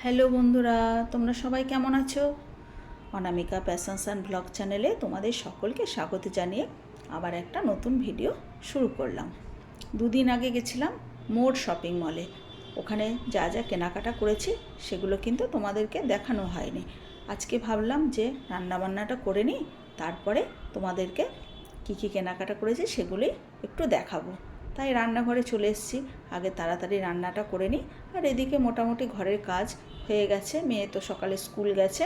Hello বন্ধুরা, তোমরা সবাই কেমন আছো? অনামিকা প্যাশনস অ্যান্ড ব্লগ চ্যানেলে তোমাদের সকলকে স্বাগত জানিয়ে আবার একটা নতুন ভিডিও শুরু করলাম। দুদিন আগে গেছিলাম মোর শপিং মলে। ওখানে যা যা কেনাকাটা করেছি সেগুলো কিন্তু তোমাদেরকে দেখানো হয়নি। আজকে ভাবলাম যে রান্নাবান্নাটা করে নিই, তারপরে তোমাদেরকে কী কী কেনাকাটা করেছি সেগুলোই একটু দেখাবো। তাই রান্নাঘরে চলে এসেছি, আগে তাড়াতাড়ি রান্নাটা করে নিই। আর এদিকে মোটামুটি ঘরের কাজ হয়ে গেছে, মেয়ে তো সকালে স্কুল গেছে,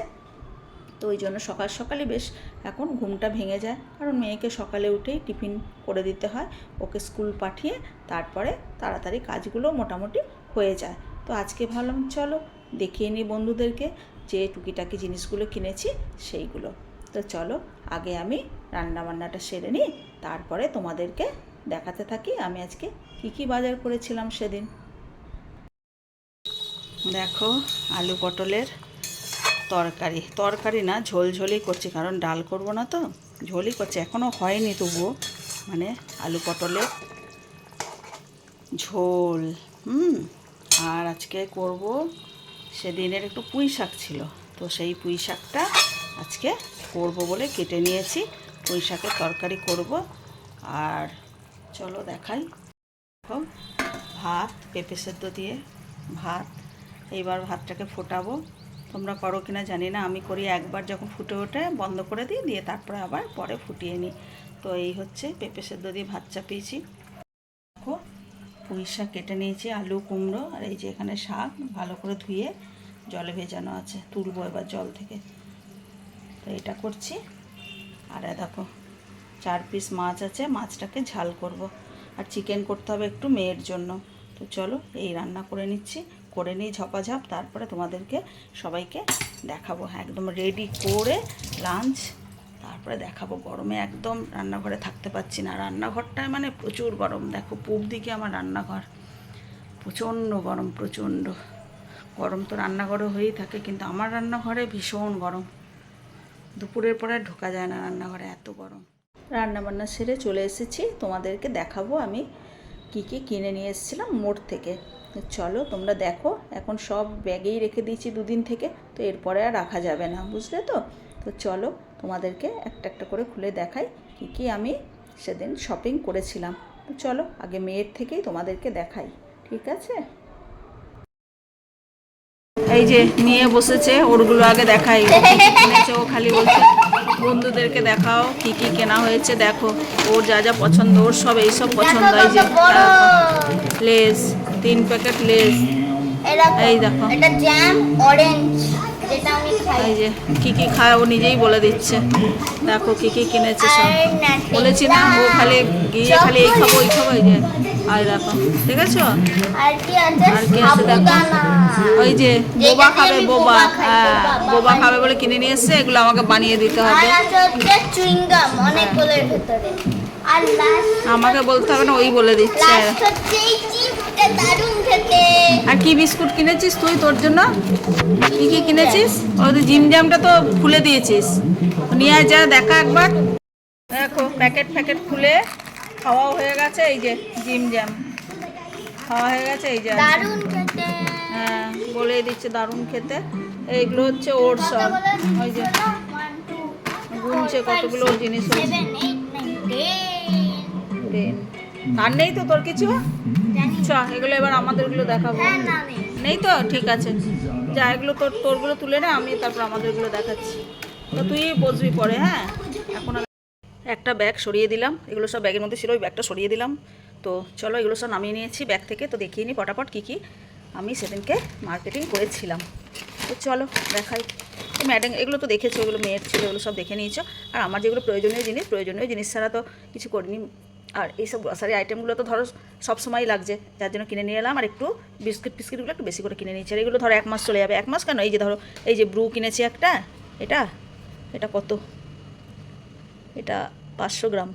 তো ওই জন্য সকাল সকালই বেশ এখন ঘুমটা ভেঙে যায়, কারণ মেয়েকে সকালে উঠেই টিফিন করে দিতে হয়, ওকে স্কুল পাঠিয়ে তারপরে তাড়াতাড়ি কাজগুলো মোটামুটি হয়ে যায়। তো আজকে ভাবলাম চলো দেখিয়ে নিই বন্ধুদেরকে যে টুকিটাকি জিনিসগুলো কিনেছি সেইগুলো। তো চলো আগে আমি রান্নাবান্নাটা সেরে নিই, তারপরে তোমাদেরকে দেখাতে থাকি আমি আজকে কী কী বাজার করেছিলাম সেদিন। দেখো, আলু পটলের তরকারি না, ঝোলই করছি, কারণ ডাল করব না, তো ঝোলই করছি। এখনও হয়নি তবুও, মানে আলু পটলের ঝোল। আর আজকে করব, সেদিনের একটু পুঁই শাক ছিল, তো সেই পুঁই শাকটা আজকে করব বলে কেটে নিয়েছি। পুঁই শাকের তরকারি করব। আর চলো দেখাই। দেখো, ভাত পেঁপে সেদ্ধ দিয়ে ভাত। এইবার ভাতটাকে ফোটাবো, তোমরা করো কিনা জানি না, আমি করি একবার যখন ফুটে ওঠে বন্ধ করে দিই, দিয়ে তারপরে আবার পরে ফুটিয়ে নিই। তো এই হচ্ছে পেঁপে সেদ্ধ দিয়ে ভাত চাপিয়েছি। দেখো, পুঁই শাক কেটে নিয়েছি, আলু কুমড়ো, আর এই যে এখানে শাক ভালো করে ধুয়ে জলে ভেজানো আছে, তুলবো এবার জল থেকে। তো এটা করছি। আর দেখো 4 পিস মাছ আছে, মাছটাকে ঝাল করব। আর চিকেন করতে হবে একটু মেয়ের জন্য। তো চলো এই রান্না করে নিচ্ছি, করে নিই ঝপাঝপ, তারপরে তোমাদেরকে সবাইকে দেখাবো। একদম রেডি করে লাঞ্চ তারপরে দেখাবো। গরমে একদম রান্নাঘরে থাকতে পারছি না, রান্নাঘরটায় মানে প্রচুর গরম। দেখো পূব দিকে আমার রান্নাঘর, প্রচণ্ড গরম, প্রচণ্ড গরম। তো রান্নাঘরে হয়েই থাকে, কিন্তু আমার রান্নাঘরে ভীষণ গরম, দুপুরের পরে ঢোকা যায় না রান্নাঘরে, এত গরম। রান্নাবান্না সেরে চলে এসেছি, তোমাদেরকে দেখাবো আমি কি কি কিনে নিয়ে এসেছিলাম মোড় থেকে। চলো তোমরা দেখো, এখন সব ব্যাগেই রেখে দিয়েছি দুদিন থেকে, তো এরপরে আর রাখা যাবে না, বুঝলে তো। তো চলো তোমাদেরকে একটা একটা করে খুলে দেখাই কি কি আমি সেদিন শপিং করেছিলাম। তো চলো আগে মেয়ের থেকেই তোমাদেরকে দেখাই, ঠিক আছে? এই যে নিয়ে বসেছে, ওরগুলো আগে দেখাই, ও কী কী কিনেছে। ও খালি বলছে বন্ধুদেরকে দেখাও কি কি কেনা হয়েছে, দেখো ওর যা যা পছন্দ, ওর সব এইসব পছন্দ। এই যে লেস, 3 প্যাকেট লেস। এই দেখো এটা জ্যাম অরেঞ্জ, যেটা আমি খাই। এই যে কি কি খায় ও নিজেই বলে দিচ্ছে, দেখো কি কি কিনেছে সব। বলেছি না, ও খালি গিয়ে খালি এই খাবো ওই খাবো। এই যে আর দেখো, ঠিক আছে। আর কি আছে? আর কি আছে দেখো, ওই যে বোবা খাবে, বোবা, হ্যাঁ বোবা খাবে বলে কিনে নিয়ে এসছে, এগুলো আমাকে বানিয়ে দিতে হবে। আর আছে হচ্ছে চুইংগাম অনেকগুলোর ভেতরে। আর আমাকে বলতে হবে না, ওই বলে দিচ্ছে। লাস্ট হচ্ছে এই চিপসটা, দারুণ খেতে। আর কি বিস্কুট কিনেছিস তুই তোর জন্য? কি কি কিনেছিস? ওই জিম জ্যামটা তো খুলে দিয়েছিস, নিয়ে যা দেখা একবার। দেখো প্যাকেট ফ্যাকেট খুলে খাওয়াও হয়ে গেছে, এই যে জিম জ্যাম খাওয়া হয়ে গেছে, এই যে আছে। দারুণ খেতে। হ্যাঁ বলে দিচ্ছে দারুণ খেতে। এইগুলো হচ্ছে ওর সব, ওই যে গুনছে কতগুলো জিনিস হয়েছে। 10। আর নেই তো তোর কিছু? চ এগুলো এবার আমাদেরগুলো দেখাবো। নেই তো, ঠিক আছে, যা এগুলো তোরগুলো তুলে নে, আমি তারপর আমাদেরগুলো দেখাচ্ছি। তো তুই বসবি পরে, হ্যাঁ। এখন একটা ব্যাগ সরিয়ে দিলাম, এগুলো সব ব্যাগের মধ্যে ছিল, ওই ব্যাগটা সরিয়ে দিলাম। তো চলো এগুলো সব নামিয়ে নিয়েছি ব্যাগ থেকে, তো দেখিয়ে নিই পটাপট কী কী আমি সেদিনকে মার্কেটিং করেছিলাম। তো চলো দেখাই। তো ম্যাডাম এগুলো তো দেখেছো, এগুলো মেয়ের ছিল, এগুলো সব দেখে নিয়েছো। আর আমার যেগুলো প্রয়োজনীয় জিনিস ছাড়া তো কিছু করিনি। আর এইসব গ্রসারি আইটেমগুলো তো ধরো সবসময়ই লাগছে, যার জন্য কিনে নিয়ে এলাম। আর একটু বিস্কিটগুলো একটু বেশি করে কিনে নিয়েছি। আর এগুলো ধরো 1 মাস চলে যাবে। 1 মাস কেন, এই যে ধরো এই যে ব্রু কিনেছি একটা, এটা এটা কত, এটা 500 গ্রাম,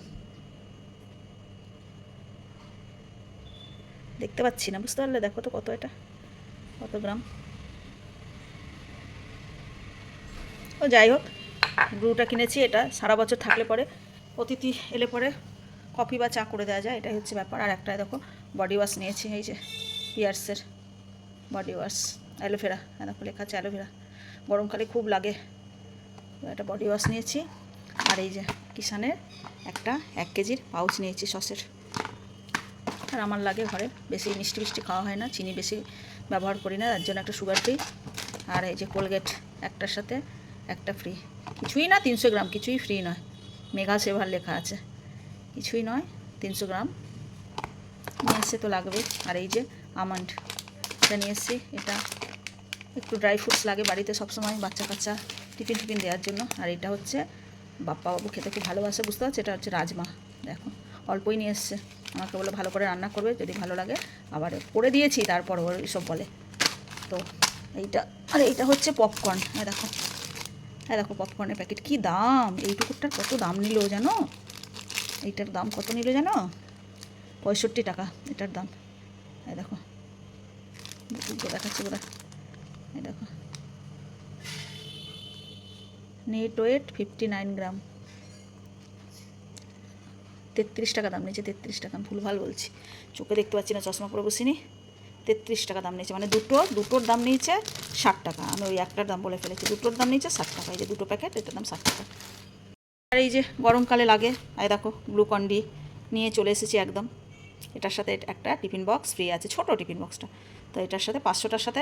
দেখতে পাচ্ছি না, বুঝতে পারলে? দেখো তো কত, এটা কত গ্রাম। ও যাই হোক, ব্রুটা কিনেছি, এটা সারা বছর থাকলে পরে, অতিথি এলে পরে কফি বা চা করে দেওয়া যায়, এটাই হচ্ছে ব্যাপার। আর একটা দেখো বডি ওয়াশ নিয়েছি, এই যে পিয়ার্সের, বডি ওয়াশ অ্যালোভেরা, দেখো লেখা আছে অ্যালোভেরা, গরমকালে খুব লাগে। তো একটা বডি ওয়াশ নিয়েছি। আর এই যে কিষানের একটা 1 কেজির পাউচ নিয়েছি সসের। আর আমার লাগে ঘরে বেশি মিষ্টি মিষ্টি খাওয়া হয় না, চিনি বেশি ব্যবহার করি না, তার জন্য একটা সুগার ফ্রি। আর এই যে কোলগেট, একটার সাথে একটা ফ্রি, কিছুই না 300 গ্রাম, কিছুই ফ্রি নয়, মেগা সেভার লেখা আছে, কিছুই নয় 300 গ্রাম নিয়ে এসে তো লাগবে। আর এই যে আমন্ড, এটা নিয়ে এসেছি, এটা একটু ড্রাই ফ্রুটস লাগে বাড়িতে সবসময় বাচ্চা কাচ্চা টিফিন দেওয়ার জন্য। আর এটা হচ্ছে বাপ্পা বাবু খেতে খুব ভালোবাসে, বুঝতে পারছো, এটা হচ্ছে রাজমা। দেখো অল্পই নিয়ে এসছে, আমাকে বলে ভালো করে রান্না করবে, যদি ভালো লাগে আবার করে দিয়েছি, তারপর ওর এইসব বলে। তো এইটা, আর এইটা হচ্ছে পপকর্ন। দেখো পপকর্নের প্যাকেট, কী দাম! এইটুকুটার কত দাম নিল জানো? এইটার দাম কত নিল জানো? 65 টাকা এটার দাম। দেখো দুটো দেখাচ্ছি ওরা, দেখো নেট ওয়েট 59 গ্রাম, 33 টাকা দাম নিয়েছে। 33 টাকা, ভুলভাল বলছি, চোখে দেখতে পাচ্ছি না, চশমা পরে বসিনি। 33 টাকা দাম নিয়েছে, মানে দুটোর দাম নিয়েছে 60 টাকা। আমি ওই একটার দাম বলে ফেলেছি, দুটোর দাম নিয়েছে 60 টাকা। এই যে দুটো প্যাকেট, এটার দাম 60 টাকা। আর এই যে গরমকালে লাগে, এই দেখো গ্লুকন ডি নিয়ে চলে এসেছি একদম। এটার সাথে একটা টিফিন বক্স ফ্রি আছে, ছোটো টিফিন বক্সটা, তো এটার সাথে 500টার সাথে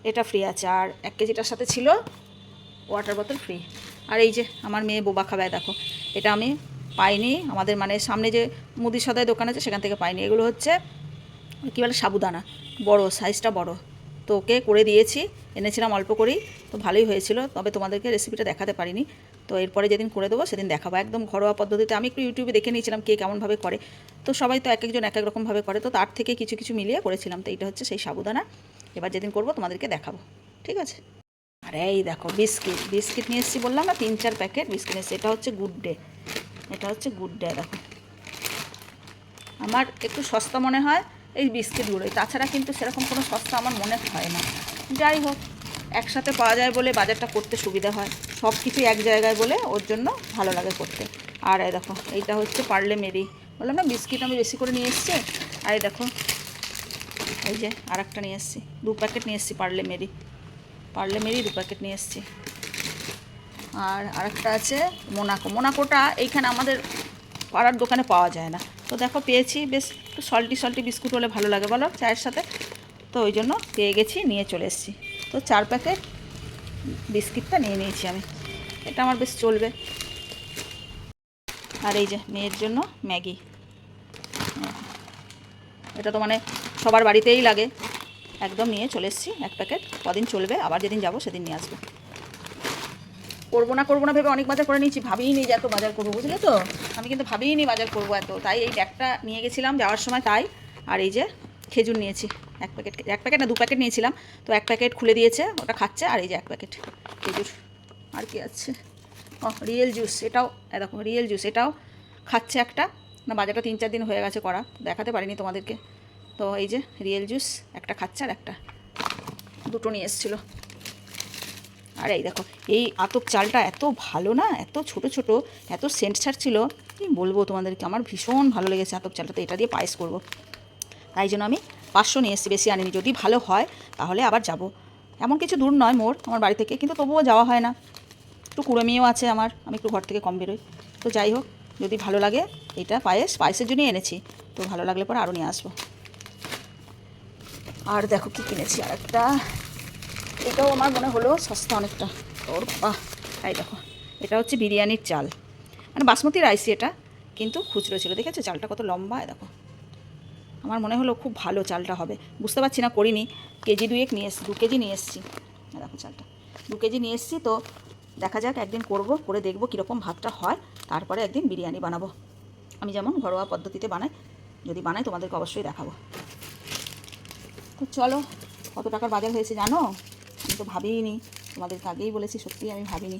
এটা ফ্রি আছে। আর 1 কেজিটার সাথে ছিল ওয়াটার বোতল ফ্রি। আর এই যে আমার মেয়ে বোবা খাবে, দেখো এটা আমি পাইনি, আমাদের মানে সামনে যে মুদি সদাই দোকান আছে সেখান থেকে পাইনি। এগুলো হচ্ছে কী বলে সাবুদানা, বড় সাইজটা বড়, তো ওকে করে দিয়েছি, এনেছিলাম অল্প করেই, তো ভালোই হয়েছিল। তবে তোমাদেরকে রেসিপিটা দেখাতে পারিনি, তো এরপরে যেদিন করে দেবো সেদিন দেখাবো। একদম ঘরোয়া পদ্ধতিতে, আমি একটু ইউটিউবে দেখে নিয়েছিলাম কে কেমনভাবে করে, তো সবাই তো এক একজন এক এক রকমভাবে করে, তো তার থেকে কিছু কিছু মিলিয়ে করেছিলাম। তো এইটা হচ্ছে সেই সাবুদানা, এবার যেদিন করবো তোমাদেরকে দেখাবো, ঠিক আছে। আর এই দেখো বিস্কিট নিয়ে এসেছি, বললাম না 3-4 প্যাকেট বিস্কিট এসেছি। এটা হচ্ছে গুড ডে, দেখো আমার একটু সস্তা মনে হয় এই বিস্কিটগুলোই, তাছাড়া কিন্তু সেরকম কোনো সস্তা আমার মনে হয় না। যাই হোক, একসাথে পাওয়া যায় বলে বাজারটা করতে সুবিধা হয়, সব কিছুই এক জায়গায় বলে ওর জন্য ভালো লাগে করতে। আর এই দেখো এইটা হচ্ছে পার্লে মেরি, বললাম না বিস্কিট আমি বেশি করে নিয়ে এসেছি। আর এই দেখো এই যে আর একটা নিয়ে এসেছি, 2 প্যাকেট নিয়ে এসেছি পার্লে মেরি 2 প্যাকেট নিয়ে এসেছি। আর আরেকটা আছে মোনাকোটা এইখানে আমাদের পাড়ার দোকানে পাওয়া যায় না, তো দেখো পেয়েছি, বেশ একটু সল্টি বিস্কুট হলে ভালো লাগে বলো চায়ের সাথে, তো ওই জন্য পেয়ে গেছি, নিয়ে চলে এসেছি। তো 4 প্যাকেট বিস্কিটটা নিয়ে নিয়েছি আমি, এটা আমার বেশ চলবে। আর এই যে মেয়ের জন্য ম্যাগি, এটা তো মানে সবার বাড়িতেই লাগে, একদম নিয়ে চলে এসেছি 1 প্যাকেট, কদিন চলবে, আবার যেদিন যাবো সেদিন নিয়ে আসবো। করবো না ভেবে অনেক বাজার করে নিয়েছি, ভাবিই যে এত বাজার করবো, বুঝলে তো, আমি কিন্তু ভাবিই বাজার করবো এত, তাই এই ব্যাগটা নিয়ে গেছিলাম যাওয়ার সময়, তাই। আর এই যে খেজুর নিয়েছি 1 প্যাকেট না 2 প্যাকেট নিয়েছিলাম, তো 1 প্যাকেট খুলে দিয়েছে, ওটা খাচ্ছে। আর এই যে 1 প্যাকেট খেজুর। আর কি আছে, রিয়েল জুস, এটাও দেখো রিয়েল জুস, এটাও খাচ্ছে একটা, না বাজারটা 3-4 দিন হয়ে গেছে করা, দেখাতে পারিনি তোমাদেরকে। তো এই যে রিয়েল জুস একটা খাচ্ছে, আর একটা, দুটো নিয়ে এসেছিলো। আর এই দেখো এই আতপ চালটা এত ভালো না, এত ছোট এত সেন্ট ছাড়ছিল, কি বলবো তোমাদেরকে, আমার ভীষণ ভালো লেগেছে আতপ চালটা। তো এটা দিয়ে পায়েস করব, তাই জন্য আমি 500 নিয়ে এসেছি, বেশি আনিনি, যদি ভালো হয় তাহলে আবার যাব। এমন কিছু দূর নয় মোর আমার বাড়ি থেকে, কিন্তু তবুও যাওয়া হয় না, একটু কুড়েমিও আছে আমি একটু ঘর থেকে কম বেরোই। তো যাই হোক, যদি ভালো লাগে, এটা পায়েসের জন্যই এনেছি, তো ভালো লাগলে পরে আরও নিয়ে আসবো। আর দেখো কি কিনেছি, আর একটা, এটাও আমার মনে হলো সস্তা অনেকটা, ওর বাহ, এই দেখো এটা হচ্ছে বিরিয়ানির চাল, মানে বাসমতি রাইসই এটা, কিন্তু খুচরো ছিল, দেখেছো চালটা কত লম্বা, দেখো আমার মনে হলো খুব ভালো চালটা হবে, বুঝতে পারছি না, করিনি, কেজি 2 নিয়ে এসেছি, 2 কেজি নিয়ে এসেছি, দেখো চালটা 2 কেজি নিয়ে এসেছি। তো দেখা যাক, একদিন করে দেখবো কীরকম ভাতটা হয়, তারপরে একদিন বিরিয়ানি বানাবো, আমি যেমন ঘরোয়া পদ্ধতিতে বানাই, যদি বানাই তোমাদেরকে অবশ্যই দেখাবো। তো চলো, কত টাকার বাজার হয়েছে জানো, আমি তো ভাবিনি, তোমাদেরকে আগেই বলেছি, সত্যি আমি ভাবিনি।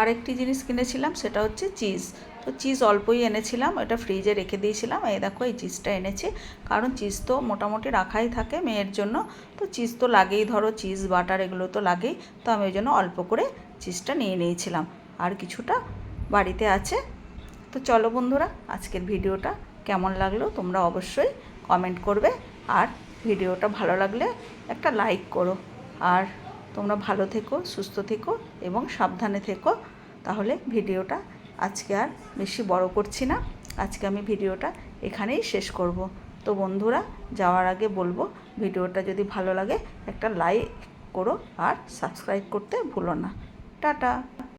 আরেকটি জিনিস কিনেছিলাম, সেটা হচ্ছে চিজ। তো চিজ অল্পই এনেছিলাম, এটা ফ্রিজে রেখে দিয়েছিলাম, এই দেখো এই চিজটা এনেছি, কারণ চিজ তো মোটামুটি রাখাই থাকে মেয়ের জন্য, তো চিজ তো লাগেই, ধরো চিজ বাটার এগুলো তো লাগেই, তো আমি ওই জন্য অল্প করে চিজটা নিয়ে নিয়েছিলাম, আর কিছুটা বাড়িতে আছে। তো চলো বন্ধুরা, আজকের ভিডিওটা কেমন লাগলো তোমরা অবশ্যই কমেন্ট করবে, আর ভিডিওটা ভালো লাগলে একটা লাইক করো। আর তোমরা ভালো থেকো, সুস্থ থেকো এবং সাবধানে থেকো। তাহলে ভিডিওটা আজকে আর বেশি বড় করছি না, আজকে আমি ভিডিওটা এখানেই শেষ করব। তো বন্ধুরা, যাওয়ার আগে বলবো, ভিডিওটা যদি ভালো লাগে একটা লাইক করো আর সাবস্ক্রাইব করতে ভুলো না। টাটা।